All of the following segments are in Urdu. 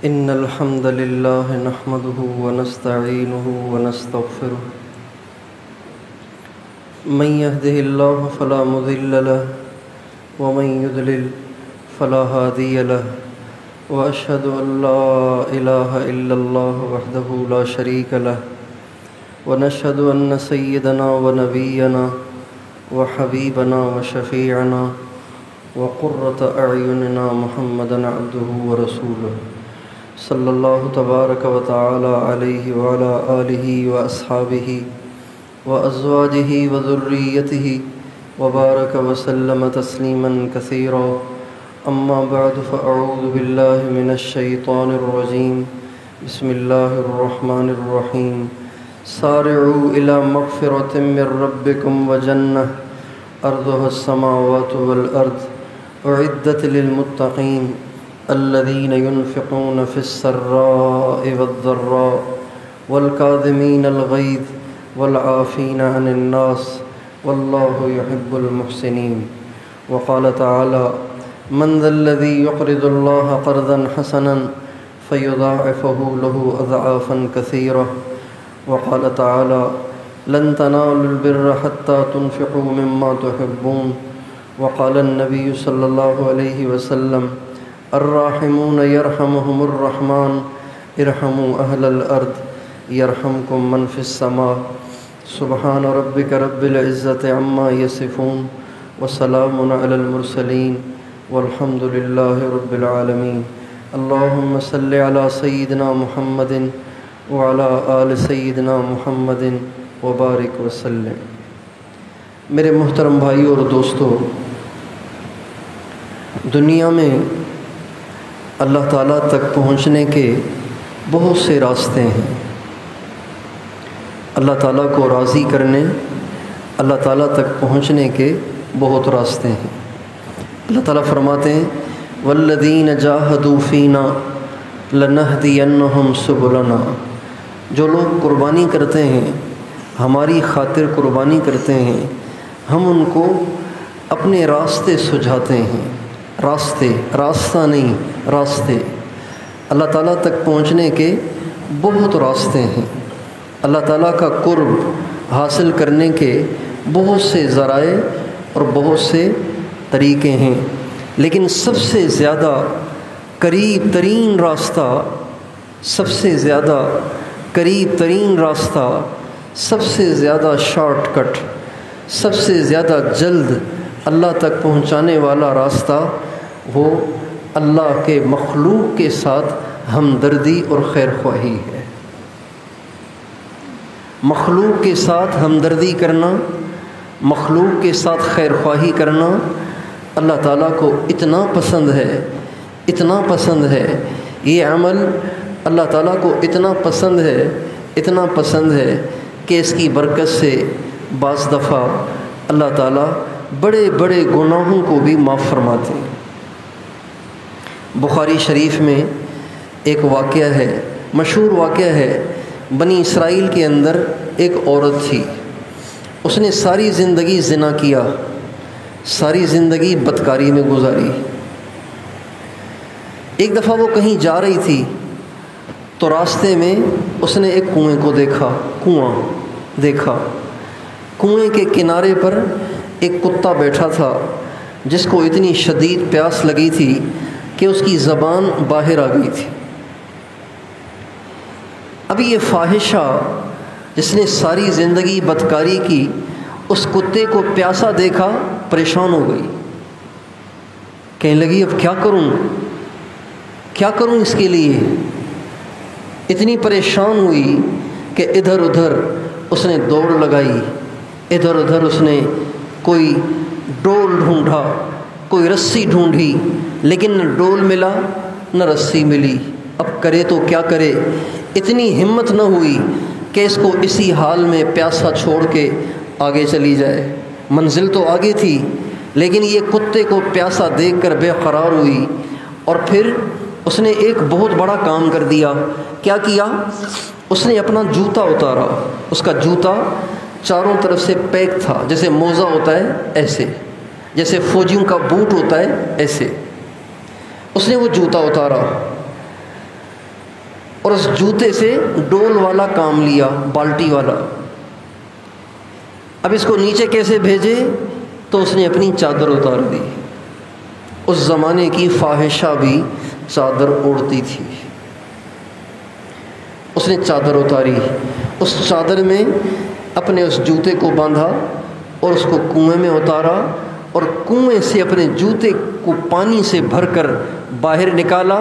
إن الحمد لله نحمده ونستعينه ونستغفره من يهده الله فلا مضل له ومن يضلل فلا هادي له وأشهد أن لا إله إلا الله وحده لا شريك له ونشهد أن سيدنا ونبينا وحبيبنا وشفيعنا وقرة أعيننا محمدا عبده ورسوله صلی اللہ تبارک و تعالی علیہ وعلى آلہ وأصحابہ وأزواجہ وذریتہ وبارک وسلم تسلیما کثیرا اما بعد فاعوذ باللہ من الشیطان الرجیم بسم اللہ الرحمن الرحیم سارعوا إلى مغفرة من ربكم وجنة أرضها السماوات والأرض أعدت للمتقين الذين ينفقون في السراء والضراء والكاظمين الغيظ والعافين عن الناس والله يحب المحسنين. وقال تعالى من ذا الذي يقرض الله قرضا حسنا فيضاعفه له أضعافا كثيرة. وقال تعالى لن تنالوا البر حتى تنفقوا مما تحبون. وقال النبي صلى الله عليه وسلم الراحمون يرحمهم الرحمن ارحموا أهل الأرض يرحمكم من في السماء. سبحان ربك رب العزة عما يصفون وسلام على المرسلين والحمد لله رب العالمين. اللهم صل على سيدنا محمد وعلى آل سيدنا محمد وبارک وسلم. میرے محترم بھائیو اور دوستو، دنیا میں اللہ تعالیٰ تک پہنچنے کے بہت سے راستے ہیں. اللہ تعالیٰ کو راضی کرنے، اللہ تعالیٰ تک پہنچنے کے بہت راستے ہیں. اللہ تعالیٰ فرماتے ہیں والذین جاہدوا فینا لنہدینہم سبلنا. جو لوگ قربانی کرتے ہیں، ہماری خاطر قربانی کرتے ہیں، ہم ان کو اپنے راستے سجھاتے ہیں. راستہ نہیں، راستے. اللہ تعالیٰ تک پہنچنے کے بہت راستے ہیں. اللہ تعالیٰ کا قرب حاصل کرنے کے بہت سے ذرائع اور بہت سے طریقے ہیں، لیکن سب سے زیادہ قریب ترین راستہ، سب سے زیادہ قریب ترین راستہ، سب سے زیادہ شارٹ کٹ، سب سے زیادہ جلد اللہ تک پہنچانے والا راستہ وہ اللہ کے مخلوق کے ساتھ ہمدردی اور خیر خواہی ہے. مخلوق کے ساتھ ہمدردی کرنا، مخلوق کے ساتھ خیر خواہی کرنا اللہ تعالیٰ کو اتنا پسند ہے، اتنا پسند ہے. یہ عمل اللہ تعالیٰ کو اتنا پسند ہے، اتنا پسند ہے کہ اس کی برکت سے بعض دفعہ اللہ تعالیٰ بڑے بڑے گناہوں کو بھی معاف فرماتے ہیں. بخاری شریف میں ایک واقعہ ہے، مشہور واقعہ ہے. بنی اسرائیل کے اندر ایک عورت تھی، اس نے ساری زندگی زنا کیا، ساری زندگی بدکاری میں گزاری. ایک دفعہ وہ کہیں جا رہی تھی تو راستے میں اس نے ایک کنویں کو دیکھا. کنویں کے کنارے پر ایک کتا بیٹھا تھا جس کو اتنی شدید پیاس لگی تھی کہ اس کی زبان باہر آ گئی تھی. ابھی یہ فاحشہ جس نے ساری زندگی بدکاری کی، اس کتے کو پیاسا دیکھا، پریشان ہو گئی. کہنے لگی اب کیا کروں اس کے لیے. اتنی پریشان ہوئی کہ ادھر ادھر اس نے دوڑ لگائی، ادھر ادھر اس نے کوئی ڈول ڈھونڈا، کوئی رسی ڈھونڈی، لیکن نہ ڈول ملا نہ رسی ملی. اب کرے تو کیا کرے. اتنی ہمت نہ ہوئی کہ اس کو اسی حال میں پیاسا چھوڑ کے آگے چلی جائے. منزل تو آگے تھی، لیکن یہ کتے کو پیاسا دیکھ کر بے قرار ہوئی. اور پھر اس نے ایک بہت بڑا کام کر دیا. کیا کیا؟ اس نے اپنا جوتا اتارا. اس کا جوتا چاروں طرف سے پیک تھا، جیسے موزہ ہوتا ہے ایسے، جیسے فوجیوں کا بوٹ ہوتا ہے ایسے. اس نے وہ جوتا اتارا. اور اس جوتے سے ڈول والا کام لیا، بالٹی والا۔ اب اس کو نیچے کیسے بھیجے؟ تو اس نے اپنی چادر اتار دی۔ اس زمانے کی فاحشہ بھی چادر اوڑھتی تھی۔ اس نے چادر اتاری، اس چادر میں اپنے اس جوتے کو باندھا اور اس کو کنویں میں اتارا، اور کنویں سے اپنے جوتے کو پانی سے بھر کر باہر نکالا،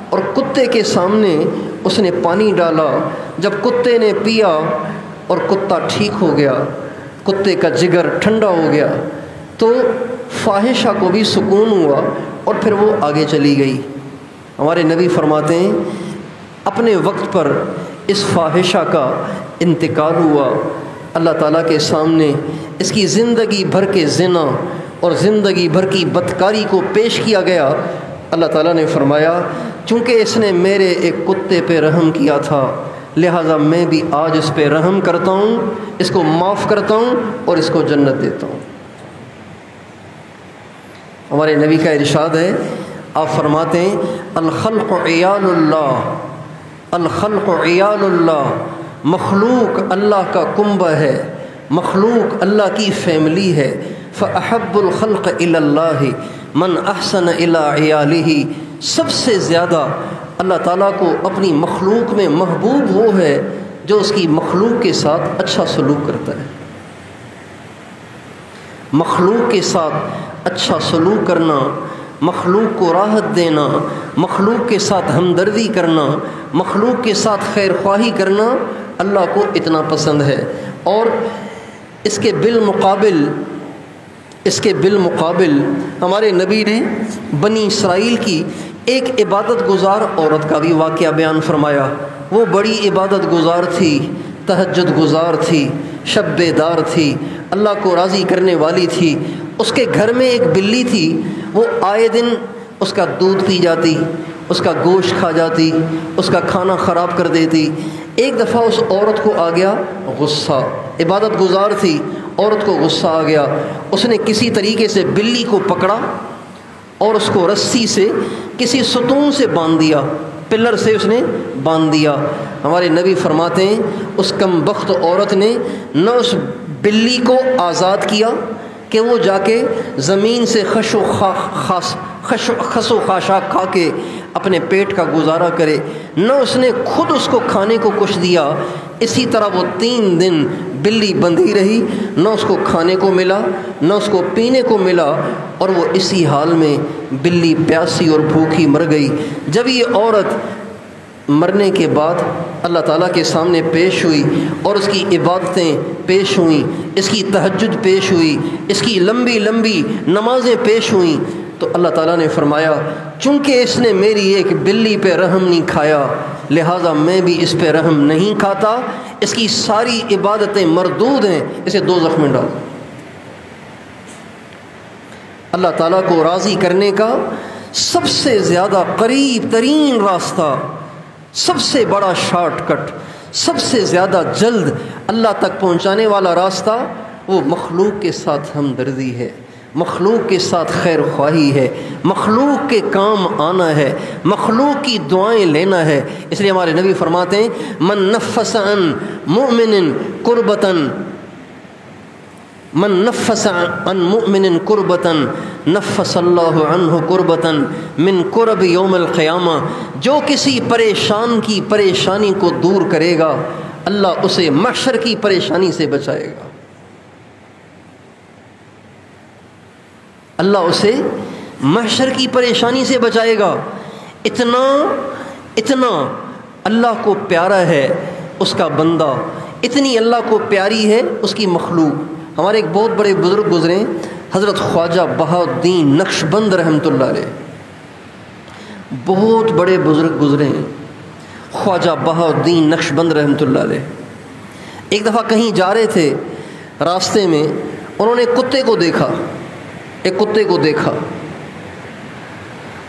اور کتے کے سامنے اس نے پانی ڈالا۔ جب کتے نے پیا اور کتا ٹھیک ہو گیا، کتے کا جگر ٹھنڈا ہو گیا، تو فاحشہ کو بھی سکون ہوا اور پھر وہ آگے چلی گئی۔ ہمارے نبی فرماتے ہیں اپنے وقت پر اس فاحشہ کا انتقال ہوا، اللہ تعالیٰ کے سامنے اس کی زندگی بھر کے زنا اور زندگی بھر کی بدکاری کو پیش کیا گیا۔ اللہ تعالیٰ نے فرمایا چونکہ اس نے میرے ایک کتے پہ رحم کیا تھا، لہٰذا میں بھی آج اس پہ رحم کرتا ہوں، اس کو معاف کرتا ہوں اور اس کو جنت دیتا ہوں۔ ہمارے نبی کا ارشاد ہے، آپ فرماتے ہیں الخلق عیال اللہ، الخلق عیال اللہ، مخلوق اللہ کا کنبہ ہے، مخلوق اللہ کی فیملی ہے۔ فأحب الخلق الی اللہ من احسن الی عیالہ، سب سے زیادہ اللہ تعالیٰ کو اپنی مخلوق میں محبوب وہ ہے جو اس کی مخلوق کے ساتھ اچھا سلوک کرتا ہے۔ مخلوق کے ساتھ اچھا سلوک کرنا، مخلوق کو راحت دینا، مخلوق کے ساتھ ہمدردی کرنا، مخلوق کے ساتھ خیر خواہی کرنا اللہ کو اتنا پسند ہے۔ اور اس کے بالمقابل ہمارے نبی نے بنی اسرائیل کی ایک عبادت گزار عورت کا بھی واقعہ بیان فرمایا۔ وہ بڑی عبادت گزار تھی، تہجد گزار تھی، شب بیدار تھی، اللہ کو راضی کرنے والی تھی۔ اس کے گھر میں ایک بلی تھی، وہ آئے دن اس کا دودھ پی جاتی، اس کا گوشت کھا جاتی، اس کا کھانا خراب کر دیتی۔ ایک دفعہ اس عورت کو آ گیا غصہ، عبادت گزار تھی، عورت کو غصہ آ گیا، اس نے کسی طریقے سے بلی کو پکڑا اور اس کو رسی سے کسی ستون سے باندھ دیا، پلر سے اس نے باندھ دیا۔ ہمارے نبی فرماتے ہیں اس کم بخت عورت نے نہ اس بلی کو آزاد کیا کہ وہ جا کے زمین سے خس و خاشاک کھا کے اپنے پیٹ کا گزارا کرے، نہ اس نے خود اس کو کھانے کو کچھ دیا۔ اسی طرح وہ 3 دن بلی بندھی رہی، نہ اس کو کھانے کو ملا نہ اس کو پینے کو ملا، اور وہ اسی حال میں بلی پیاسی اور بھوکی مر گئی۔ جب یہ عورت مرنے کے بعد اللہ تعالیٰ کے سامنے پیش ہوئی اور اس کی عبادتیں پیش ہوئیں، اس کی تہجد پیش ہوئی، اس کی لمبی لمبی نمازیں پیش ہوئیں، تو اللہ تعالیٰ نے فرمایا چونکہ اس نے میری ایک بلی پہ رحم نہیں کھایا، لہٰذا میں بھی اس پہ رحم نہیں کھاتا، اس کی ساری عبادتیں مردود ہیں، اسے دوزخ میں ڈال۔ اللہ تعالیٰ کو راضی کرنے کا سب سے زیادہ قریب ترین راستہ، سب سے بڑا شارٹ کٹ، سب سے زیادہ جلد اللہ تک پہنچانے والا راستہ وہ مخلوق کے ساتھ ہمدردی ہے، مخلوق کے ساتھ خیر خواہی ہے، مخلوق کے کام آنا ہے، مخلوق کی دعائیں لینا ہے۔ اس لیے ہمارے نبی فرماتے ہیں من نفس عن مؤمن کربتن، من نفس عن مؤمن کربتن نفس اللہ عنہ کربتن من کرب یوم القیامہ، جو کسی پریشان کی پریشانی کو دور کرے گا اللہ اسے محشر کی پریشانی سے بچائے گا، اللہ اسے محشر کی پریشانی سے بچائے گا۔ اتنا اللہ کو پیارا ہے اس کا بندہ، اتنی اللہ کو پیاری ہے اس کی مخلوق۔ ہمارے ایک بہت بڑے بزرگ گزرے، حضرت خواجہ بہاؤالدین نقشبند رحمۃ اللہ علیہ، بہت بڑے بزرگ گزرے ہیں خواجہ بہاؤالدین نقشبند رحمۃ اللہ علیہ۔ ایک دفعہ کہیں جا رہے تھے، راستے میں انہوں نے کتے کو دیکھا، ایک کتے کو دیکھا،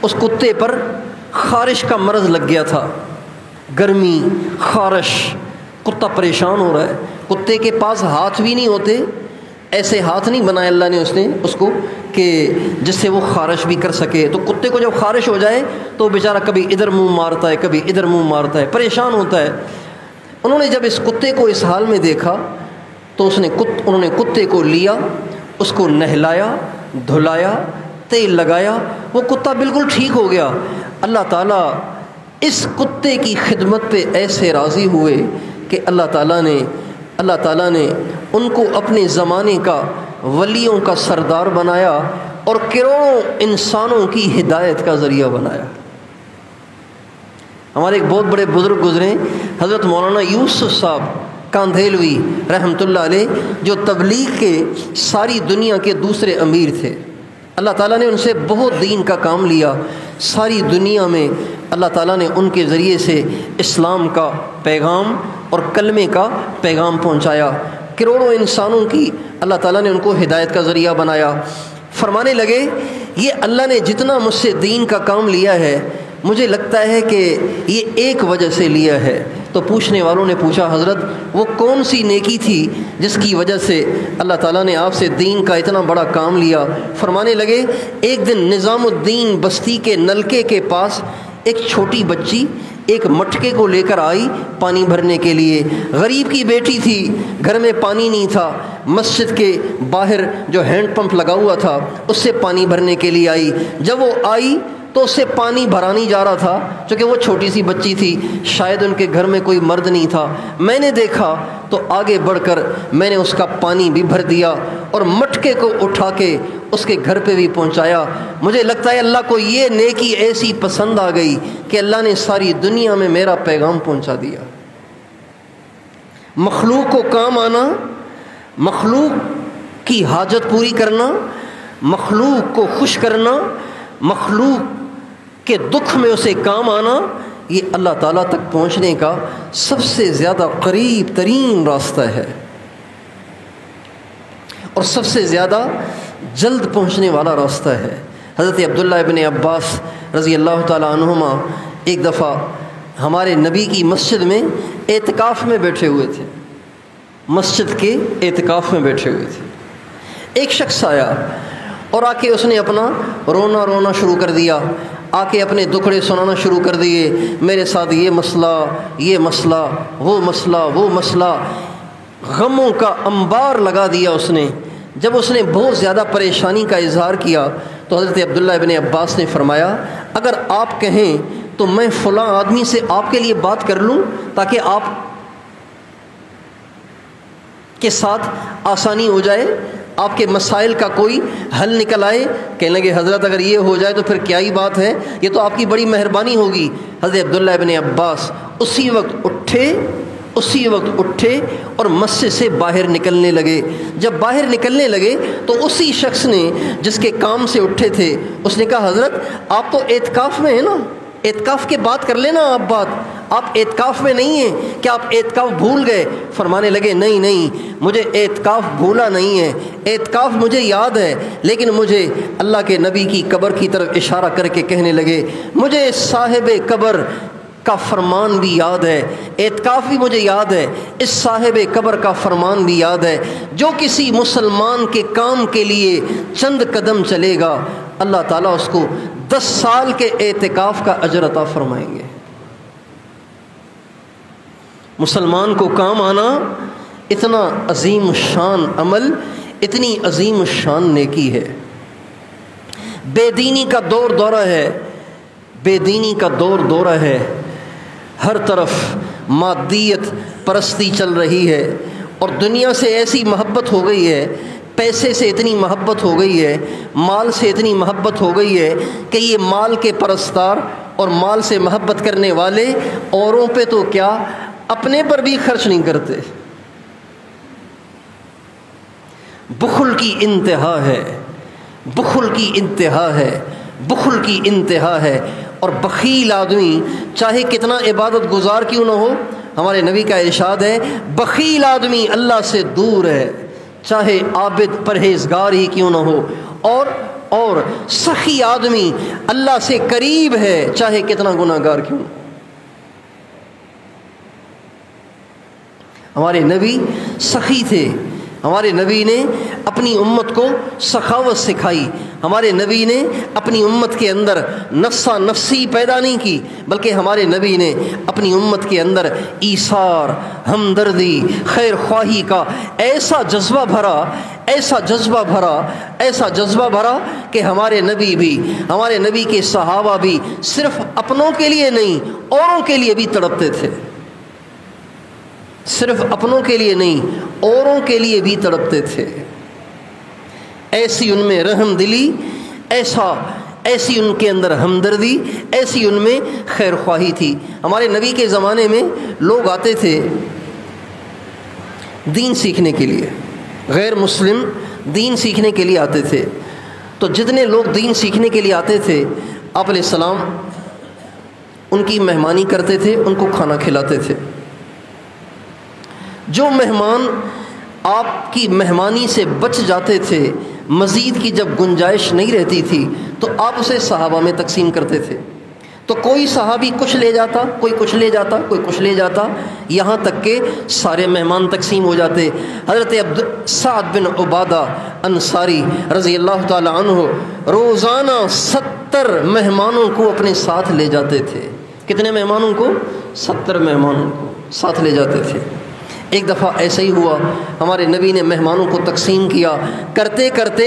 اس کتے پر خارش کا مرض لگ گیا تھا، گرمی، خارش، کتا پریشان ہو رہا ہے، کتے کے پاس ہاتھ بھی نہیں ہوتے، ایسے ہاتھ نہیں بنائے اللہ نے اس کو کہ جس سے وہ خارش بھی کر سکے. تو کتے کو جب خارش ہو جائے تو بیچارہ کبھی ادھر منہ مارتا ہے کبھی ادھر منہ مارتا ہے، پریشان ہوتا ہے. انہوں نے جب اس کتے کو اس حال میں دیکھا تو انہوں نے کتے کو لیا، اس کو نہلایا، دھلایا، تیل لگایا، وہ کتا بالکل ٹھیک ہو گیا. اللہ تعالیٰ اس کتے کی خدمت پہ ایسے راضی ہوئے کہ اللہ تعالیٰ نے ان کو اپنے زمانے کا ولیوں کا سردار بنایا اور کروڑوں انسانوں کی ہدایت کا ذریعہ بنایا. ہمارے ایک بہت بڑے بزرگ گزرے، حضرت مولانا یوسف صاحب کاندھیلوی رحمۃ اللہ علیہ، جو تبلیغ کے ساری دنیا کے دوسرے امیر تھے. اللہ تعالیٰ نے ان سے بہت دین کا کام لیا. ساری دنیا میں اللہ تعالیٰ نے ان کے ذریعے سے اسلام کا پیغام اور کلمے کا پیغام پہنچایا. کروڑوں انسانوں کی اللہ تعالیٰ نے ان کو ہدایت کا ذریعہ بنایا. فرمانے لگے یہ اللہ نے جتنا مجھ سے دین کا کام لیا ہے مجھے لگتا ہے کہ یہ ایک وجہ سے لیا ہے. تو پوچھنے والوں نے پوچھا حضرت وہ کون سی نیکی تھی جس کی وجہ سے اللہ تعالیٰ نے آپ سے دین کا اتنا بڑا کام لیا؟ فرمانے لگے ایک دن نظام الدین بستی کے نلکے کے پاس ایک چھوٹی بچی ایک مٹکے کو لے کر آئی پانی بھرنے کے لیے. غریب کی بیٹی تھی، گھر میں پانی نہیں تھا، مسجد کے باہر جو ہینڈ پمپ لگا ہوا تھا اس سے پانی بھرنے کے لیے آئی. جب وہ آئی تو اس سے پانی بھرا نہیں جا رہا تھا چونکہ وہ چھوٹی سی بچی تھی، شاید ان کے گھر میں کوئی مرد نہیں تھا. میں نے دیکھا تو آگے بڑھ کر میں نے اس کا پانی بھی بھر دیا اور مٹکے کو اٹھا کے اس کے گھر پہ بھی پہنچایا. مجھے لگتا ہے اللہ کو یہ نیکی ایسی پسند آ گئی کہ اللہ نے ساری دنیا میں میرا پیغام پہنچا دیا. مخلوق کو کام آنا، مخلوق کی حاجت پوری کرنا، مخلوق کو خوش کرنا، مخلوق کے دکھ میں اسے کام آنا، یہ اللہ تعالیٰ تک پہنچنے کا سب سے زیادہ قریب ترین راستہ ہے اور سب سے زیادہ جلد پہنچنے والا راستہ ہے. حضرت عبداللہ ابن عباس رضی اللہ تعالیٰ عنہما ایک دفعہ ہمارے نبی کی مسجد میں اعتکاف میں بیٹھے ہوئے تھے. مسجد کے اعتکاف میں بیٹھے ہوئے تھے. ایک شخص آیا اور آ کے اس نے اپنا رونا شروع کر دیا، آ کے اپنے دکھڑے سنانا شروع کر دیے. میرے ساتھ یہ مسئلہ، وہ مسئلہ، غموں کا انبار لگا دیا اس نے. جب اس نے بہت زیادہ پریشانی کا اظہار کیا تو حضرت عبداللہ ابن عباس نے فرمایا اگر آپ کہیں تو میں فلاں آدمی سے آپ کے لیے بات کر لوں تاکہ آپ کے ساتھ آسانی ہو جائے، آپ کے مسائل کا کوئی حل نکل آئے. کہنے لگے حضرت اگر یہ ہو جائے تو پھر کیا ہی بات ہے، یہ تو آپ کی بڑی مہربانی ہوگی. حضرت عبداللہ ابن عباس اسی وقت اٹھے اور مسجد سے باہر نکلنے لگے. جب باہر نکلنے لگے تو اسی شخص نے جس کے کام سے اٹھے تھے اس نے کہا حضرت آپ تو اعتکاف میں ہیں نا، اعتکاف کے بات کر لینا. آپ اعتکاف میں نہیں ہیں، کیا آپ اعتکاف بھول گئے؟ فرمانے لگے نہیں، مجھے اعتکاف بھولا نہیں ہے، اعتکاف مجھے یاد ہے، لیکن مجھے اللہ کے نبی کی قبر کی طرف اشارہ کر کے کہنے لگے مجھے صاحب قبر کا فرمان بھی یاد ہے، اعتکاف بھی مجھے یاد ہے، اس صاحب قبر کا فرمان بھی یاد ہے، جو کسی مسلمان کے کام کے لیے چند قدم چلے گا اللہ تعالیٰ اس کو 10 سال کے اعتکاف کا اجر عطا فرمائیں گے. مسلمان کو کام آنا اتنا عظیم الشان عمل، اتنی عظیم الشان نیکی ہے. بے دینی کا دور دورہ ہے، ہر طرف مادیت پرستی چل رہی ہے اور دنیا سے ایسی محبت ہو گئی ہے، پیسے سے اتنی محبت ہو گئی ہے، مال سے اتنی محبت ہو گئی ہے کہ یہ مال کے پرستار اور مال سے محبت کرنے والے اوروں پہ تو کیا اپنے پر بھی خرچ نہیں کرتے. بخل کی انتہا ہے اور بخیل آدمی چاہے کتنا عبادت گزار کیوں نہ ہو، ہمارے نبی کا ارشاد ہے بخیل آدمی اللہ سے دور ہے چاہے عابد پرہیزگار ہی کیوں نہ ہو، اور سخی آدمی اللہ سے قریب ہے چاہے کتنا گناہ گار کیوں نہ ہو. ہمارے نبی سخی تھے، ہمارے نبی نے اپنی امت کو سخاوت سکھائی، ہمارے نبی نے اپنی امت کے اندر نفسا نفسی پیدا نہیں کی، بلکہ ہمارے نبی نے اپنی امت کے اندر ایثار، ہمدردی، خیر خواہی کا ایسا جذبہ بھرا کہ ہمارے نبی بھی، ہمارے نبی کے صحابہ بھی صرف اپنوں کے لیے نہیں، اوروں کے لیے بھی تڑپتے تھے، صرف اپنوں کے لیے نہیں، اوروں کے لیے بھی تڑپتے تھے۔ ایسی ان میں رحم دلی، ایسی ان کے اندر ہمدردی، ایسی ان میں خیر خواہی تھی۔ ہمارے نبی کے زمانے میں لوگ آتے تھے دین سیکھنے کے لیے، غیر مسلم دین سیکھنے کے لیے آتے تھے، تو جتنے لوگ دین سیکھنے کے لیے آتے تھے آپ علیہ السلام ان کی مہمانی کرتے تھے، ان کو کھانا کھلاتے تھے۔ جو مہمان آپ کی مہمانی سے بچ جاتے تھے، مزید کی جب گنجائش نہیں رہتی تھی تو آپ اسے صحابہ میں تقسیم کرتے تھے۔ تو کوئی صحابی کچھ لے جاتا، کوئی کچھ لے جاتا، کوئی کچھ لے جاتا، یہاں تک کہ سارے مہمان تقسیم ہو جاتے۔ حضرت سعد بن عبادہ انصاری رضی اللہ تعالی عنہ روزانہ 70 مہمانوں کو اپنے ساتھ لے جاتے تھے۔ کتنے مہمانوں کو؟ 70 مہمانوں کو ساتھ لے جاتے تھے۔ ایک دفعہ ایسا ہی ہوا، ہمارے نبی نے مہمانوں کو تقسیم کیا، کرتے کرتے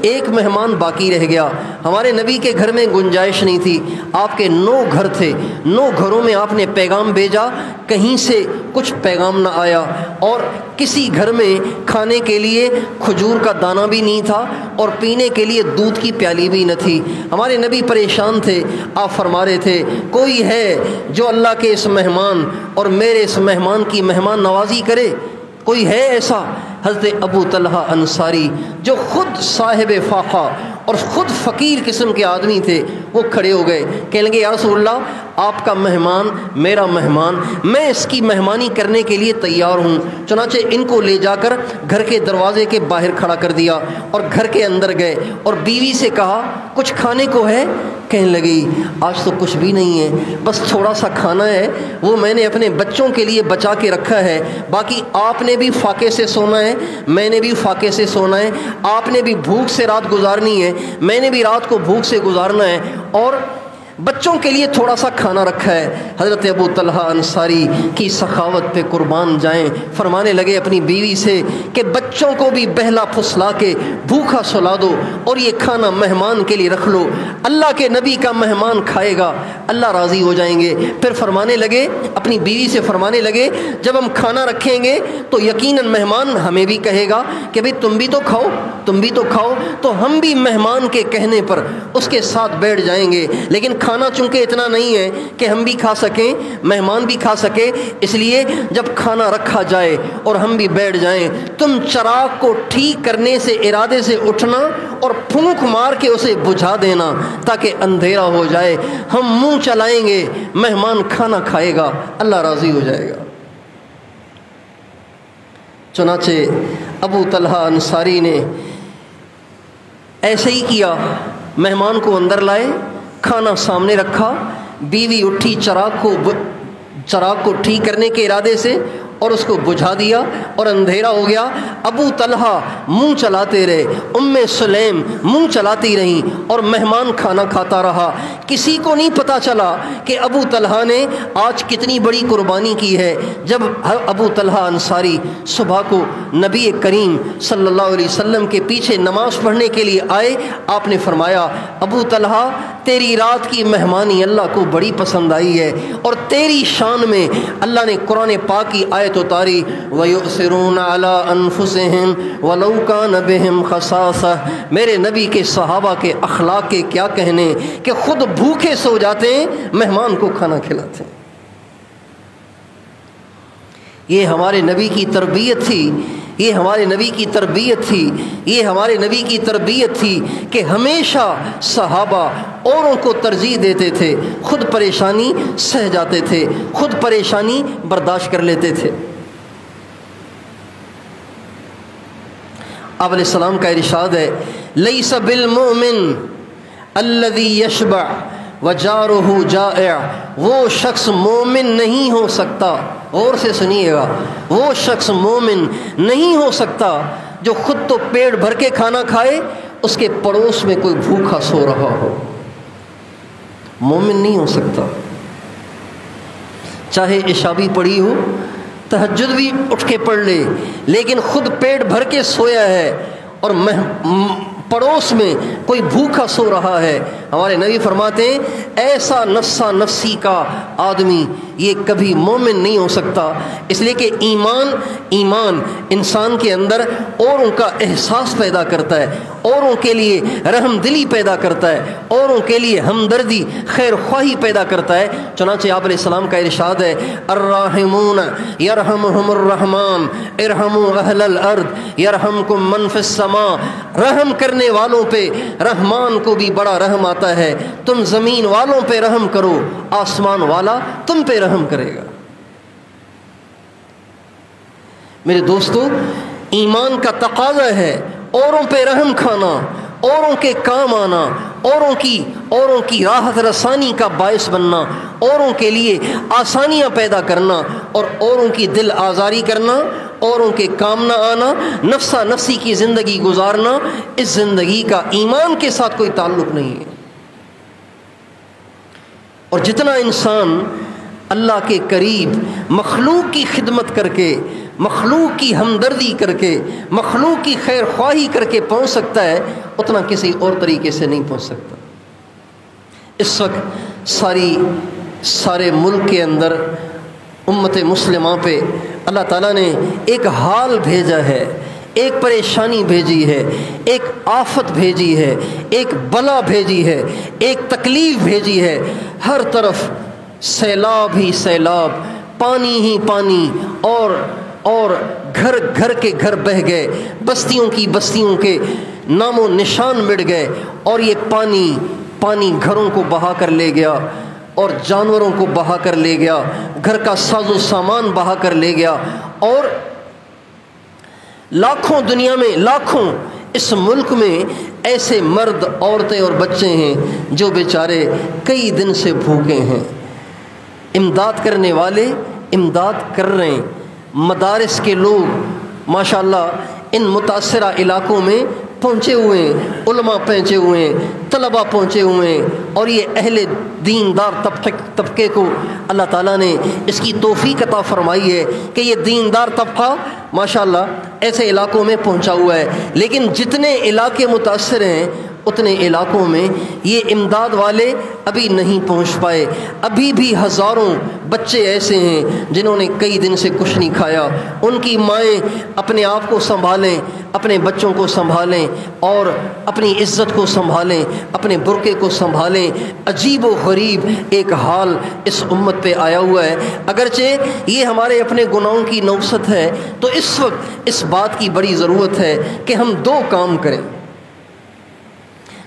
ایک مہمان باقی رہ گیا۔ ہمارے نبی کے گھر میں گنجائش نہیں تھی، آپ کے 9 گھر تھے، 9 گھروں میں آپ نے پیغام بھیجا، کہیں سے کچھ پیغام نہ آیا، اور کسی گھر میں کھانے کے لیے کھجور کا دانہ بھی نہیں تھا اور پینے کے لیے دودھ کی پیالی بھی نہ تھی۔ ہمارے نبی پریشان تھے، آپ فرما رہے تھے کوئی ہے جو اللہ کے اس مہمان اور میرے اس مہمان کی مہمان نوازی کرے؟ کوئی ہے ایسا؟ حضرت ابو طلحہ انصاری جو خود صاحب فاقہ اور خود فقیر قسم کے آدمی تھے، وہ کھڑے ہو گئے، کہنے لگے یا رسول اللہ آپ کا مہمان میرا مہمان، میں اس کی مہمانی کرنے کے لیے تیار ہوں۔ چنانچہ ان کو لے جا کر گھر کے دروازے کے باہر کھڑا کر دیا اور گھر کے اندر گئے اور بیوی سے کہا کچھ کھانے کو ہے؟ کہنے لگی آج تو کچھ بھی نہیں ہے، بس تھوڑا سا کھانا ہے، وہ میں نے اپنے بچوں کے لیے بچا کے رکھا ہے، باقی آپ نے بھی فاقے سے سونا ہے، میں نے بھی فاقے سے سونا ہے، آپ نے بھی بھوک سے رات گزارنی ہے، میں نے بھی رات کو بھوک سے گزارنا ہے، اور بچوں کے لیے تھوڑا سا کھانا رکھا ہے۔ حضرت ابو طلحہ انصاری کی سخاوت پہ قربان جائیں، فرمانے لگے اپنی بیوی سے کہ بچوں کو بھی بہلا پھسلا کے بھوکا سلا دو اور یہ کھانا مہمان کے لیے رکھ لو، اللہ کے نبی کا مہمان کھائے گا، اللہ راضی ہو جائیں گے۔ پھر فرمانے لگے، اپنی بیوی سے فرمانے لگے جب ہم کھانا رکھیں گے تو یقیناً مہمان ہمیں بھی کہے گا کہ بھئی تم بھی تو کھاؤ، تم بھی تو کھاؤ، تو ہم بھی مہمان کے کہنے پر اس کے ساتھ بیٹھ جائیں گے، لیکن کھانا چونکہ اتنا نہیں ہے کہ ہم بھی کھا سکیں، مہمان بھی کھا سکے، اس لیے جب کھانا رکھا جائے اور ہم بھی بیٹھ جائیں، تم چراغ کو ٹھیک کرنے سے ارادے سے اٹھنا اور پھونک مار کے اسے بجھا دینا تاکہ اندھیرا ہو جائے، ہم منہ چلائیں گے، مہمان کھانا کھائے گا، اللہ راضی ہو جائے گا۔ چنانچہ ابو طلحہ انصاری نے ایسے ہی کیا، مہمان کو اندر لائے، کھانا سامنے رکھا، بیوی اٹھی چراغ کو ٹھیک کرنے کے ارادے سے اور اس کو بجھا دیا اور اندھیرا ہو گیا۔ ابو طلحہ منہ چلاتے رہے، ام سلیم منہ چلاتی رہیں اور مہمان کھانا کھاتا رہا۔ کسی کو نہیں پتا چلا کہ ابو طلحہ نے آج کتنی بڑی قربانی کی ہے۔ جب ابو طلحہ انصاری صبح کو نبی کریم صلی اللہ علیہ وسلم کے پیچھے نماز پڑھنے کے لیے آئے، آپ نے فرمایا ابو طلحہ تیری رات کی مہمانی اللہ کو بڑی پسند آئی ہے، اور تیری شان میں اللہ نے قرآن پاک کی آیت اتاری وَيُؤْثِرُونَ عَلَىٰ أَنفُسِهِمْ وَلَوْ كَانَ بِهِمْ خَصَاصَةٌ۔ میرے نبی کے صحابہ کے اخلاق کے کیا کہنے کہ خود بھوکے سو جاتے ہیں، مہمان کو کھانا کھلاتے ہیں۔ یہ ہمارے نبی کی تربیت تھی، یہ ہمارے نبی کی تربیت تھی، یہ ہمارے نبی کی تربیت تھی کہ ہمیشہ صحابہ اوروں کو ترجیح دیتے تھے، خود پریشانی سہ جاتے تھے، خود پریشانی برداشت کر لیتے تھے۔ آپ علیہ السلام کا ارشاد ہے لیس بالمؤمن الذی یشبع وجارہ جائع، وہ شخص مومن نہیں ہو سکتا، غور سے سنیے گا، وہ شخص مومن نہیں ہو سکتا جو خود تو پیٹ بھر کے کھانا کھائے، اس کے پڑوس میں کوئی بھوکا سو رہا ہو، مومن نہیں ہو سکتا۔ چاہے عشاء بھی پڑھی ہو، تہجد بھی اٹھ کے پڑھ لے، لیکن خود پیٹ بھر کے سویا ہے اور پڑوس میں کوئی بھوکا سو رہا ہے، ہمارے نبی فرماتے ہیں ایسا نفسا نفسی کا آدمی یہ کبھی مومن نہیں ہو سکتا۔ اس لیے کہ ایمان انسان کے اندر اوروں کا احساس پیدا کرتا ہے، اوروں کے لیے رحم دلی پیدا کرتا ہے، اوروں کے لیے ہمدردی خیر خواہی پیدا کرتا ہے۔ چنانچہ آپ علیہ السلام کا ارشاد ہے الراحمون یرحمہم الرحمن ارحموا اہل الارض یرحمکم من فی السماء، رحم کرنے والوں پہ رحمان کو بھی بڑا رحم آتا ہے، تم زمین والوں پہ رحم کرو، آسمان والا تم پہ رحم کرے گا۔ میرے دوستو، ایمان کا تقاضا ہے اوروں پہ رحم کھانا، اوروں کے کام آنا، اوروں کی راحت رسانی کا باعث بننا، اوروں کے لیے آسانیاں پیدا کرنا اور اوروں کی دل آزاری کرنا، اوروں کے کام نہ آنا، نفسا نفسی کی زندگی گزارنا، اس زندگی کا ایمان کے ساتھ کوئی تعلق نہیں ہے۔ اور جتنا انسان اللہ کے قریب مخلوق کی خدمت کر کے، مخلوق کی ہمدردی کر کے، مخلوق کی خیر خواہی کر کے پہنچ سکتا ہے، اتنا کسی اور طریقے سے نہیں پہنچ سکتا۔ اس وقت سارے ملک کے اندر امت مسلمہ پہ اللہ تعالیٰ نے ایک حال بھیجا ہے، ایک پریشانی بھیجی ہے، ایک آفت بھیجی ہے، ایک بلا بھیجی ہے، ایک تکلیف بھیجی ہے۔ ہر طرف سیلاب ہی سیلاب، پانی ہی پانی، اور گھر گھر کے گھر بہہ گئے، بستیوں کے نام و نشان مٹ گئے، اور یہ پانی گھروں کو بہا کر لے گیا اور جانوروں کو بہا کر لے گیا، گھر کا ساز و سامان بہا کر لے گیا، اور دنیا میں لاکھوں اس ملک میں ایسے مرد، عورتیں اور بچے ہیں جو بیچارے کئی دن سے بھوکے ہیں۔ امداد کرنے والے امداد کر رہے ہیں، مدارس کے لوگ ماشاءاللہ ان متاثرہ علاقوں میں پہنچے ہوئے ہیں، علماء پہنچے ہوئے ہیں، طلباء پہنچے ہوئے ہیں، اور یہ اہل دیندار طبقے کو اللہ تعالیٰ نے اس کی توفیق عطا فرمائی ہے کہ یہ دیندار طبقہ ماشاءاللہ ایسے علاقوں میں پہنچا ہوا ہے۔ لیکن جتنے علاقے متاثر ہیں اتنے علاقوں میں یہ امداد والے ابھی نہیں پہنچ پائے۔ ابھی بھی ہزاروں بچے ایسے ہیں جنہوں نے کئی دن سے کچھ نہیں کھایا۔ ان کی مائیں اپنے آپ کو سنبھالیں، اپنے بچوں کو سنبھالیں، اور اپنی عزت کو سنبھالیں، اپنے برقعے کو سنبھالیں۔ عجیب و غریب ایک حال اس امت پہ آیا ہوا ہے۔ اگرچہ یہ ہمارے اپنے گناہوں کی نوست ہے، تو اس وقت اس بات کی بڑی ضرورت ہے کہ ہم دو کام کریں۔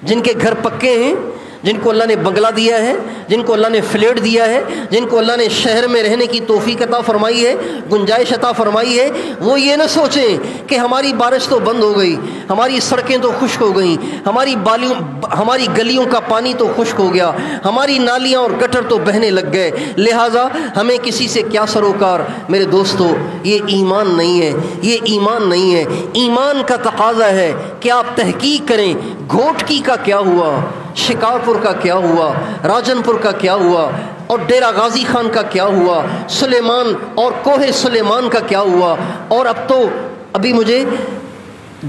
جن کے گھر پکے ہیں، جن کو اللہ نے بنگلہ دیا ہے، جن کو اللہ نے فلیٹ دیا ہے، جن کو اللہ نے شہر میں رہنے کی توفیق عطا فرمائی ہے، گنجائش عطا فرمائی ہے، وہ یہ نہ سوچیں کہ ہماری بارش تو بند ہو گئی، ہماری سڑکیں تو خشک ہو گئیں، ہماری گلیوں کا پانی تو خشک ہو گیا، ہماری نالیاں اور گٹر تو بہنے لگ گئے، لہٰذا ہمیں کسی سے کیا سروکار۔ میرے دوستو، یہ ایمان نہیں ہے، یہ ایمان نہیں ہے۔ ایمان کا تقاضا ہے کہ آپ تحقیق کریں، گھوٹکی کا کیا ہوا، شکارپور کا کیا ہوا، راجن پور کا کیا ہوا، اور ڈیرہ غازی خان کا کیا ہوا، سلیمان اور کوہ سلیمان کا کیا ہوا۔ اور ابھی مجھے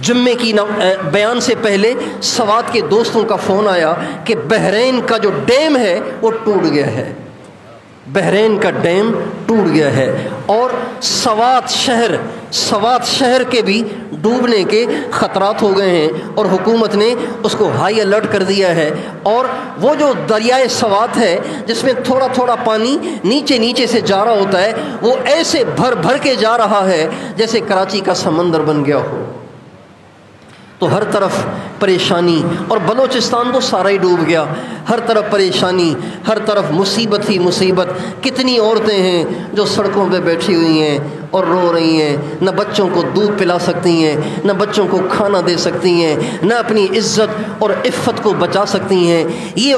جمعے کی بیان سے پہلے سوات کے دوستوں کا فون آیا کہ بحرین کا جو ڈیم ہے وہ ٹوٹ گیا ہے، بحرین کا ڈیم ٹوٹ گیا ہے، اور سوات شہر کے بھی ڈوبنے کے خطرات ہو گئے ہیں، اور حکومت نے اس کو ہائی الرٹ کر دیا ہے۔ اور وہ جو دریائے سوات ہے جس میں تھوڑا تھوڑا پانی نیچے سے جا رہا ہوتا ہے، وہ ایسے بھر کے جا رہا ہے جیسے کراچی کا سمندر بن گیا ہو۔ تو ہر طرف پریشانی، اور بلوچستان تو سارا ہی ڈوب گیا، ہر طرف پریشانی، ہر طرف مصیبت ہی مصیبت۔ کتنی عورتیں ہیں جو سڑکوں پہ بیٹھی ہوئی ہیں اور رو رہی ہیں، نہ بچوں کو دودھ پلا سکتی ہیں، نہ بچوں کو کھانا دے سکتی ہیں، نہ اپنی عزت اور عفت کو بچا سکتی ہیں۔ یہ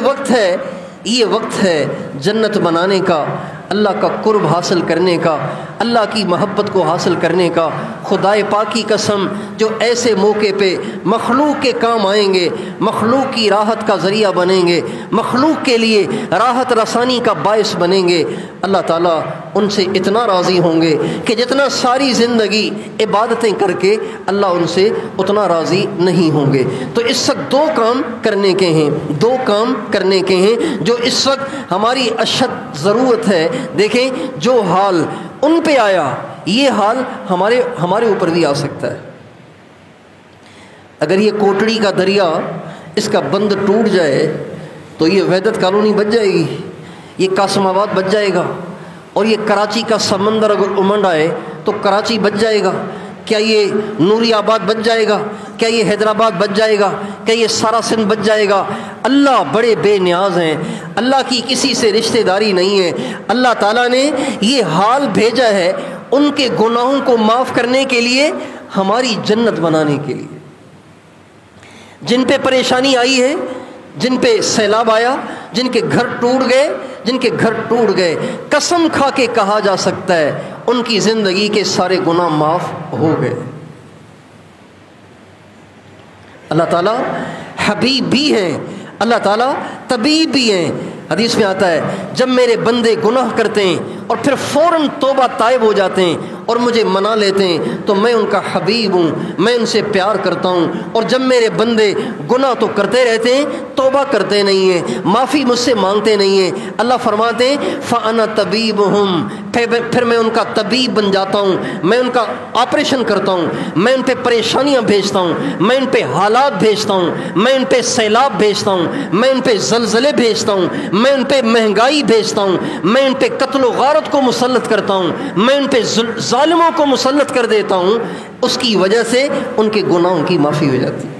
وقت ہے جنت بنانے کا، اللہ کا قرب حاصل کرنے کا، اللہ کی محبت کو حاصل کرنے کا۔ خدائے پاک کی قسم جو ایسے موقع پہ مخلوق کے کام آئیں گے، مخلوق کی راحت کا ذریعہ بنیں گے، مخلوق کے لیے راحت رسانی کا باعث بنیں گے، اللہ تعالیٰ ان سے اتنا راضی ہوں گے کہ جتنا ساری زندگی عبادتیں کر کے اللہ ان سے اتنا راضی نہیں ہوں گے۔ تو اس وقت دو کام کرنے کے ہیں، دو کام کرنے کے ہیں جو اس وقت ہماری اشد ضرورت ہے۔ دیکھیں جو حال ان پہ آیا یہ حال ہمارے اوپر بھی آ سکتا ہے۔ اگر یہ کوٹڑی کا دریا اس کا بند ٹوٹ جائے تو یہ وحدت کالونی بچ جائے گی، یہ قاسم آباد بچ جائے گا، اور یہ کراچی کا سمندر اگر امنڈ آئے تو کراچی بچ جائے گا، کیا یہ نوری آباد بچ جائے گا، کیا یہ حیدرآباد بچ جائے گا، کیا یہ سارا سندھ بچ جائے گا؟ اللہ بڑے بے نیاز ہیں، اللہ کی کسی سے رشتہ داری نہیں ہے۔ اللہ تعالیٰ نے یہ حال بھیجا ہے ان کے گناہوں کو معاف کرنے کے لیے، ہماری جنت بنانے کے لیے۔ جن پہ پریشانی آئی ہے، جن پہ سیلاب آیا، جن کے گھر ٹوٹ گئے، قسم کھا کے کہا جا سکتا ہے ان کی زندگی کے سارے گناہ معاف ہو گئے۔ اللہ تعالیٰ حبیب بھی ہیں، اللہ تعالیٰ طبیب بھی ہیں۔ حدیث میں آتا ہے جب میرے بندے گناہ کرتے ہیں اور پھر فوراً توبہ تائب ہو جاتے ہیں اور مجھے منا لیتے ہیں تو میں ان کا حبیب ہوں، میں ان سے پیار کرتا ہوں۔ اور جب میرے بندے گناہ تو کرتے رہتے ہیں، توبہ کرتے نہیں ہیں، معافی مجھ سے مانگتے نہیں ہیں، اللہ فرماتے ہیں فَأَنَا طَبِيبُهُمْ، پھر میں ان کا طبیب بن جاتا ہوں، میں ان کا آپریشن کرتا ہوں، میں ان پہ پریشانیاں بھیجتا ہوں، میں ان پہ حالات بھیجتا ہوں، میں ان پہ سیلاب بھیجتا ہوں، میں ان پہ زلزلے بھیجتا ہوں، میں ان پہ مہنگائی بھیجتا ہوں، میں ان پہ قتل و غارت کو مسلط کرتا ہوں، میں ان پہ ظالموں کو مسلط کر دیتا ہوں۔ اس کی وجہ سے ان کے گناہوں کی معافی ہو جاتی ہے۔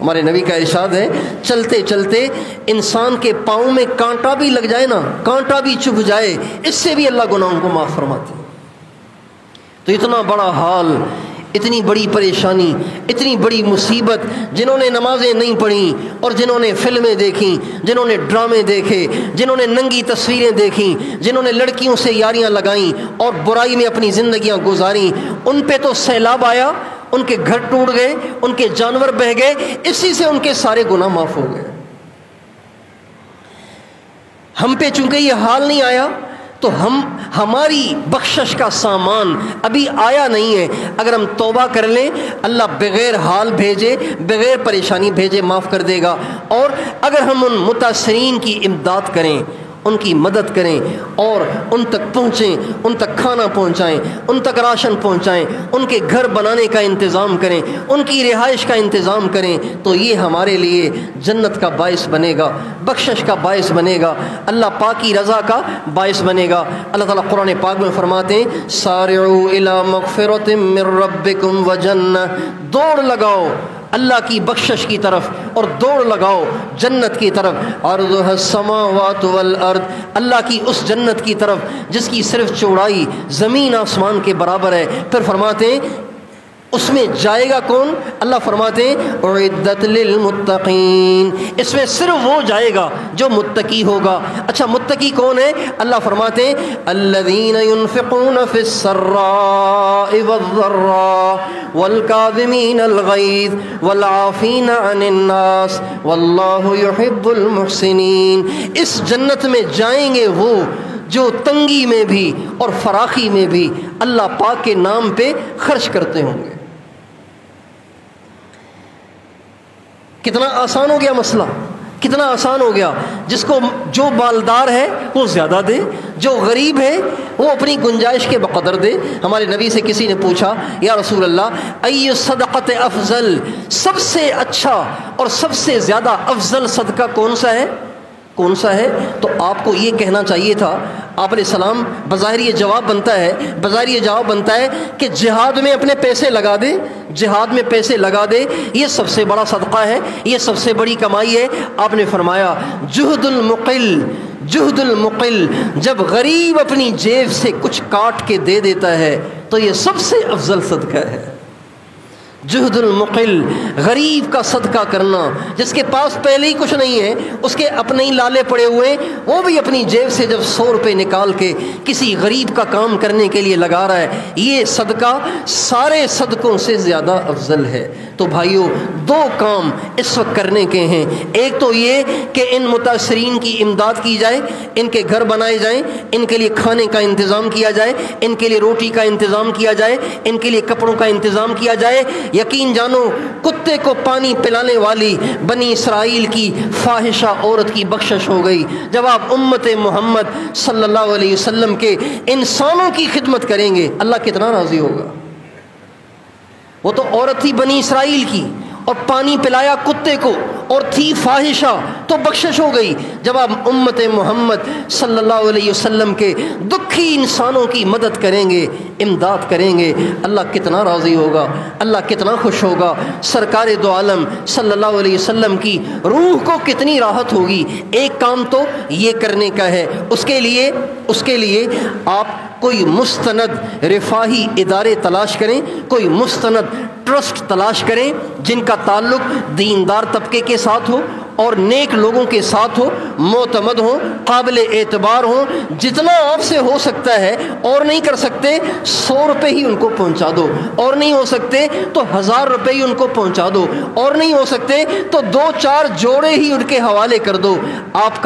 ہمارے نبی کا ارشاد ہے چلتے چلتے انسان کے پاؤں میں کانٹا بھی لگ جائے نا، کانٹا بھی چبھ جائے، اس سے بھی اللہ گناہوں کو معاف فرماتے ہیں۔ تو اتنا بڑا حال، اتنی بڑی پریشانی، اتنی بڑی مصیبت، جنہوں نے نمازیں نہیں پڑھیں اور جنہوں نے فلمیں دیکھیں، جنہوں نے ڈرامے دیکھے، جنہوں نے ننگی تصویریں دیکھیں، جنہوں نے لڑکیوں سے یاریاں لگائیں اور برائی میں اپنی زندگیاں گزاریں، ان پہ تو سیلاب آیا، ان کے گھر ٹوٹ گئے، ان کے جانور بہہ گئے، اسی سے ان کے سارے گناہ معاف ہو گئے۔ ہم پہ چونکہ یہ حال نہیں آیا تو ہماری بخشش کا سامان ابھی آیا نہیں ہے۔ اگر ہم توبہ کر لیں، اللہ بغیر حال بھیجے، بغیر پریشانی بھیجے معاف کر دے گا۔ اور اگر ہم ان متاثرین کی امداد کریں، ان کی مدد کریں اور ان تک پہنچیں، ان تک کھانا پہنچائیں، ان تک راشن پہنچائیں، ان کے گھر بنانے کا انتظام کریں، ان کی رہائش کا انتظام کریں، تو یہ ہمارے لیے جنت کا باعث بنے گا، بخشش کا باعث بنے گا، اللہ پاک کی رضا کا باعث بنے گا۔ اللہ تعالیٰ قرآن پاک میں فرماتے ہیں سارعوا الی مغفرۃ من ربکم وجنہ، دوڑ لگاؤ اللہ کی بخشش کی طرف اور دوڑ لگاؤ جنت کی طرف، عرضها السماوات والارض، اللہ کی اس جنت کی طرف جس کی صرف چوڑائی زمین آسمان کے برابر ہے۔ پھر فرماتے ہیں اس میں جائے گا کون؟ اللہ فرماتے ہیں اعدت للمتقین، اس میں صرف وہ جائے گا جو متقی ہوگا۔ اچھا متقی کون ہے؟ اللہ فرماتے ہیں الذین ينفقون فی السراء والضراء والکاظمین الغیظ والعافین عن الناس واللہ یحب المحسنین۔ اس جنت میں جائیں گے وہ جو تنگی میں بھی اور فراخی میں بھی اللہ پاک کے نام پہ خرچ کرتے ہوں گے۔ کتنا آسان ہو گیا مسئلہ، کتنا آسان ہو گیا۔ جس کو جو مالدار ہے وہ زیادہ دے، جو غریب ہے وہ اپنی گنجائش کے بقدر دے۔ ہمارے نبی سے کسی نے پوچھا یا رسول اللہ ای صدقۃ افضل، سب سے اچھا اور سب سے زیادہ افضل صدقہ کون سا ہے؟ کون سا ہے؟ تو آپ کو یہ کہنا چاہیے تھا، آپ علیہ السلام بظاہر یہ جواب بنتا ہے کہ جہاد میں اپنے پیسے لگا دے، جہاد میں پیسے لگا دے، یہ سب سے بڑا صدقہ ہے، یہ سب سے بڑی کمائی ہے۔ آپ نے فرمایا جہد المقل، جب غریب اپنی جیب سے کچھ کاٹ کے دے دیتا ہے تو یہ سب سے افضل صدقہ ہے۔ جہد المقل، غریب کا صدقہ کرنا، جس کے پاس پہلے ہی کچھ نہیں ہے، اس کے اپنے ہی لالے پڑے ہوئے، وہ بھی اپنی جیب سے جب 100 روپے نکال کے کسی غریب کا کام کرنے کے لیے لگا رہا ہے، یہ صدقہ سارے صدقوں سے زیادہ افضل ہے۔ تو بھائیو، 2 کام اس وقت کرنے کے ہیں۔ ایک تو یہ کہ ان متاثرین کی امداد کی جائے، ان کے گھر بنائے جائیں، ان کے لیے کھانے کا انتظام کیا جائے، ان کے لیے روٹی کا انتظام کیا جائے، ان کے لیے کپڑوں کا انتظام کیا جائے۔ یقین جانو، کتے کو پانی پلانے والی بنی اسرائیل کی فاحشہ عورت کی بخشش ہو گئی۔ جب آپ امت محمد صلی اللہ علیہ وسلم کے انسانوں کی خدمت کریں گے، اللہ کتنا راضی ہوگا۔ وہ تو عورت تھی بنی اسرائیل کی، اور پانی پلایا کتے کو، اور تھی فاحشہ، تو بخشش ہو گئی۔ جب آپ امت محمد صلی اللہ علیہ وسلم کے دکھی انسانوں کی مدد کریں گے، امداد کریں گے، اللہ کتنا راضی ہوگا، اللہ کتنا خوش ہوگا۔ سرکار دو عالم صلی اللہ علیہ وسلم کی روح کو کتنی راحت ہوگی۔ ایک کام تو یہ کرنے کا ہے۔ اس کے لیے آپ کوئی مستند رفاہی ادارے تلاش کریں، کوئی مستند ٹرسٹ تلاش کریں جن کا تعلق دیندار طبقے کے ساتھ ہو اور نیک لوگوں کے ساتھ ہو، معتمد ہوں، قابل اعتبار ہوں۔ جتنا آپ سے ہو سکتا ہے، اور نہیں کر سکتے 100 روپے ہی ان کو پہنچا دو، اور نہیں ہو سکتے تو 1000 روپے ہی ان کو پہنچا دو، اور نہیں ہو سکتے تو 2-4 جوڑے ہی ان کے حوالے کر دو۔ آپ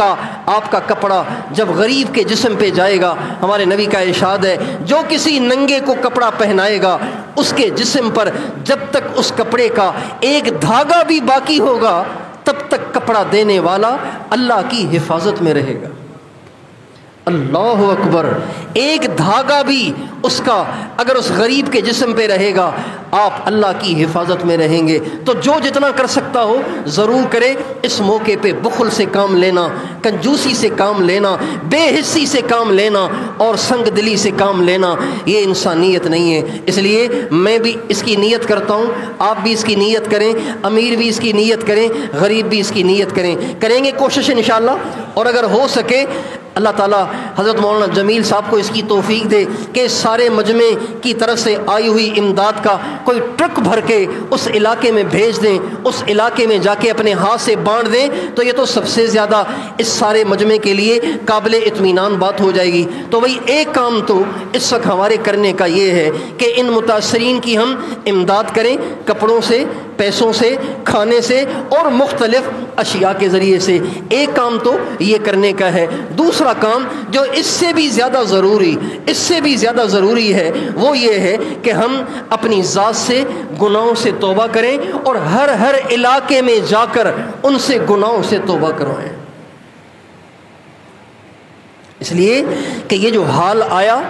کا کپڑا جب غریب کے جسم پہ جائے گا، ہمارے نبی کا ارشاد ہے، جو کسی ننگے کو کپڑا پہنائے گا، اس کے جسم پر جب تک اس کپڑے کا ایک دھاگا بھی باقی ہوگا، تب تک کپڑا دینے والا اللہ کی حفاظت میں رہے گا۔ اللہ اکبر! ایک دھاگا بھی اس کا اگر اس غریب کے جسم پہ رہے گا، آپ اللہ کی حفاظت میں رہیں گے۔ تو جو جتنا کر سکتا ہو ضرور کرے۔ اس موقع پہ بخل سے کام لینا، کنجوسی سے کام لینا، بے حسی سے کام لینا اور سنگ دلی سے کام لینا، یہ انسانیت نہیں ہے۔ اس لیے میں بھی اس کی نیت کرتا ہوں، آپ بھی اس کی نیت کریں، امیر بھی اس کی نیت کریں، غریب بھی اس کی نیت کریں گے کوشش انشاءاللہ۔ اور اگر ہو سکے اللہ تعالیٰ حضرت مولانا جمیل صاحب کو اس کی توفیق دے کہ سارے مجمع کی طرف سے آئی ہوئی امداد کا کوئی ٹرک بھر کے اس علاقے میں بھیج دیں، اس علاقے میں جا کے اپنے ہاتھ سے بانٹ دیں، تو یہ تو سب سے زیادہ اس سارے مجمع کے لیے قابل اطمینان بات ہو جائے گی۔ تو بھئی ایک کام تو اس وقت ہمارے کرنے کا یہ ہے کہ ان متاثرین کی ہم امداد کریں، کپڑوں سے، پیسوں سے، کھانے سے اور مختلف اشیاء کے ذریعے سے۔ ایک کام تو یہ کرنے کا ہے۔ دوسرا کام جو اس سے بھی زیادہ ضروری ہے وہ یہ ہے کہ ہم اپنی ذات سے گناہوں سے توبہ کریں اور ہر علاقے میں جا کر ان سے گناہوں سے توبہ کروائیں۔ اس لیے کہ یہ جو حال آیا،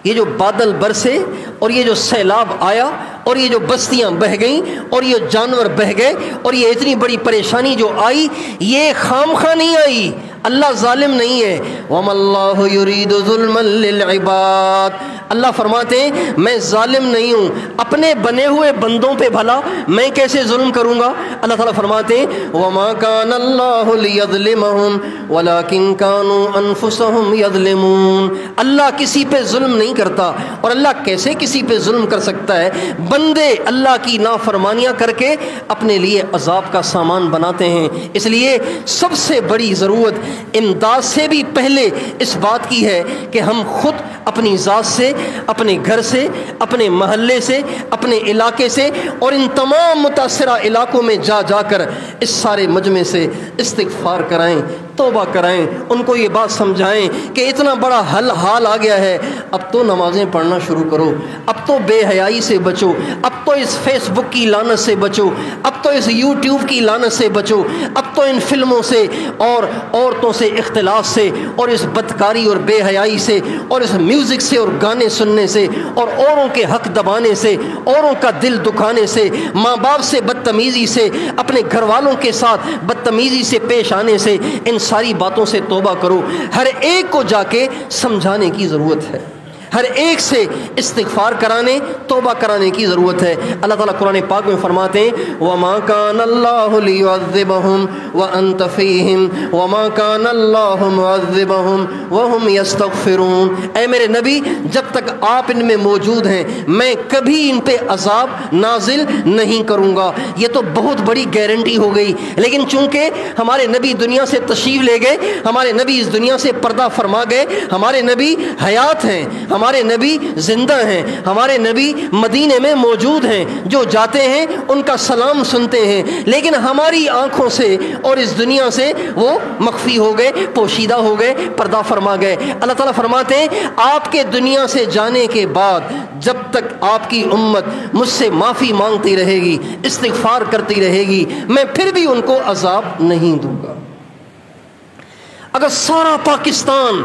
یہ جو بادل برسے اور یہ جو سیلاب آیا اور یہ جو بستیاں بہہ گئیں اور یہ جانور بہہ گئے اور یہ اتنی بڑی پریشانی جو آئی، یہ خامخواہ نہیں آئی۔ اللہ ظالم نہیں ہے۔ وَمَا اللَّهُ يُرِيدُ ظُلْمًا لِلْعِبَادِ، اللہ فرماتے ہیں میں ظالم نہیں ہوں، اپنے بنے ہوئے بندوں پہ بھلا میں کیسے ظلم کروں گا؟ اللہ تعالیٰ فرماتے ہیں وَمَا كَانَ اللَّهُ لِيَظْلِمَهُمْ وَلَكِنْ كَانُوا أَنفُسَهُمْ يَظْلِمُونَ۔ اللہ کسی پہ ظلم نہیں کرتا، اور اللہ کیسے کسی پہ ظلم کر سکتا ہے؟ بندے اللہ کی نافرمانیاں کر کے اپنے لیے عذاب کا سامان بناتے ہیں۔ اس لیے سب سے بڑی ضرورت امداد سے بھی پہلے اس بات کی ہے کہ ہم خود اپنی ذات سے، اپنے گھر سے، اپنے محلے سے، اپنے علاقے سے اور ان تمام متاثرہ علاقوں میں جا کر اس سارے مجمع سے استغفار کرائیں، توبہ کرائیں، ان کو یہ بات سمجھائیں کہ اتنا بڑا حال آ گیا ہے، اب تو نمازیں پڑھنا شروع کرو، اب تو بے حیائی سے بچو، اب تو اس فیس بک کی لعنت سے بچو، اب تو اس یوٹیوب کی لعنت سے بچو، اب تو ان فلموں سے اور عورتوں سے اختلاط سے اور اس بدکاری اور بے حیائی سے اور اس میوزک سے اور گانے سننے سے اور اوروں کے حق دبانے سے، اوروں کا دل دکھانے سے، ماں باپ سے بدتمیزی سے، اپنے گھر والوں کے ساتھ بدتمیزی سے پیش آنے سے، ان ساری باتوں سے توبہ کرو۔ ہر ایک کو جا کے سمجھانے کی ضرورت ہے، ہر ایک سے استغفار کرانے، توبہ کرانے کی ضرورت ہے۔ اللہ تعالیٰ قرآن پاک میں فرماتے ہیں وَمَا كَانَ اللَّهُ لِيُعَذِّبَهُمْ وَأَنْتَ فِيهِمْ وَمَا كَانَ اللَّهُ مُعَذِّبَهُمْ وَهُمْ يَسْتَغْفِرُونَ۔ اے میرے نبی، جب تک آپ ان میں موجود ہیں میں کبھی ان پہ عذاب نازل نہیں کروں گا۔ یہ تو بہت بڑی گارنٹی ہو گئی، لیکن چونکہ ہمارے نبی دنیا سے تشریف لے گئے، ہمارے نبی اس دنیا سے پردہ فرما گئے، ہمارے نبی حیات ہیں، ہمارے نبی زندہ ہیں، ہمارے نبی مدینے میں موجود ہیں، جو جاتے ہیں ان کا سلام سنتے ہیں، لیکن ہماری آنکھوں سے اور اس دنیا سے وہ مخفی ہو گئے، پوشیدہ ہو گئے، پردہ فرما گئے۔ اللہ تعالیٰ فرماتے ہیں آپ کے دنیا سے جانے کے بعد جب تک آپ کی امت مجھ سے معافی مانگتی رہے گی، استغفار کرتی رہے گی، میں پھر بھی ان کو عذاب نہیں دوں گا۔ اگر سارا پاکستان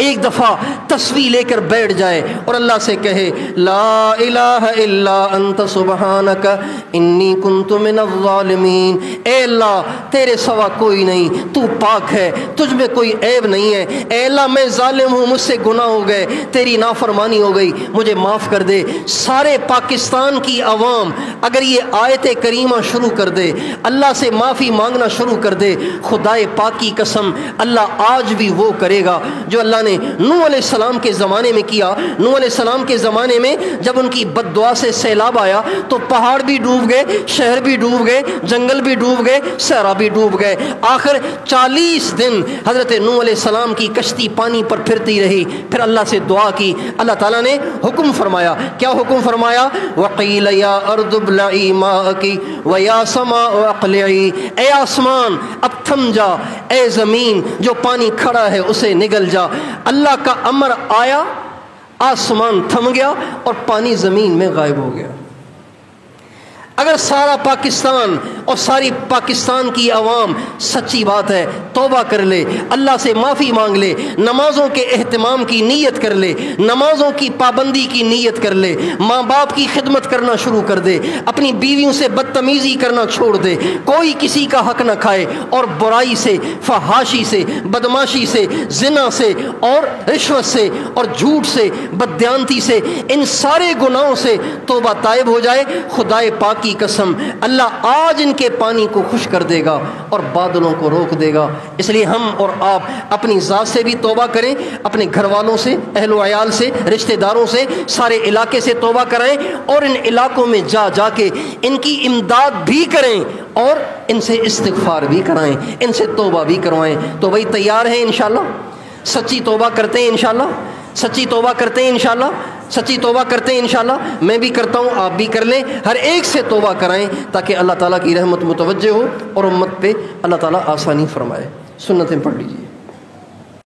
ایک دفعہ تصویر لے کر بیٹھ جائے اور اللہ سے کہے لا الہ الا انت سبحانک انی کنت من الظالمین، اے اللہ تیرے سوا کوئی نہیں، تو پاک ہے، تجھ میں کوئی عیب نہیں ہے، اے اللہ میں ظالم ہوں، مجھ سے گناہ ہو گئے، تیری نافرمانی ہو گئی، مجھے معاف کر دے۔ سارے پاکستان کی عوام اگر یہ آیت کریمہ شروع کر دے، اللہ سے معافی مانگنا شروع کر دے، خدائے پاک کی قسم اللہ آج بھی وہ کرے گا جو اللہ نے نوح علیہ السلام کے زمانے میں کیا۔ نوح علیہ السلام کے زمانے میں جب ان کی بد دعا سے سیلاب آیا تو پہاڑ بھی ڈوب گئے، شہر بھی ڈوب گئے، جنگل بھی ڈوب گئے، صحرا بھی ڈوب گئے۔ آخر 40 دن حضرت نوح علیہ السلام کی کشتی پانی پر پھرتی رہی، پھر اللہ سے دعا کی، اللہ تعالیٰ نے حکم فرمایا۔ کیا حکم فرمایا؟ وَقِيلَ يَا أَرْضُ ابْلَعِي مَاءَكِ وَيَا سَمَاءُ أَقْلِعِي، اے آسمان اب تھم جا، اے زمین جو پانی کھڑا ہے اسے نگل جا۔ اللہ کا امر آیا، آسمان تھم گیا اور پانی زمین میں غائب ہو گیا۔ اگر سارا پاکستان اور ساری پاکستان کی عوام سچی بات ہے توبہ کر لے، اللہ سے معافی مانگ لے، نمازوں کے اہتمام کی نیت کر لے، نمازوں کی پابندی کی نیت کر لے، ماں باپ کی خدمت کرنا شروع کر دے، اپنی بیویوں سے بدتمیزی کرنا چھوڑ دے، کوئی کسی کا حق نہ کھائے، اور برائی سے، فحاشی سے، بدماشی سے، زنا سے اور رشوت سے اور جھوٹ سے، بددیانتی سے، ان سارے گناہوں سے توبہ طائب ہو جائے، خدائے پاک کی قسم اللہ آج ان کے پانی کو خشک کر دے گا اور بادلوں کو روک دے گا۔ اس لیے ہم اور آپ اپنی ذات سے بھی توبہ کریں، اپنے گھر والوں سے، اہل و عیال سے، رشتہ داروں سے، سارے علاقے سے توبہ کرائیں، اور ان علاقوں میں جا جا کے ان کی امداد بھی کریں اور ان سے استغفار بھی کرائیں، ان سے توبہ بھی کروائیں۔ تو بھائی تیار ہیں انشاءاللہ؟ سچی توبہ کرتے ہیں انشاءاللہ؟ سچی توبہ کرتے ہیں انشاءاللہ؟ سچی توبہ کرتے ہیں انشاءاللہ؟ میں بھی کرتا ہوں، آپ بھی کر لیں، ہر ایک سے توبہ کرائیں تاکہ اللہ تعالیٰ کی رحمت متوجہ ہو اور امت پہ اللہ تعالیٰ آسانی فرمائے۔ سنتیں پڑھ لیجیے۔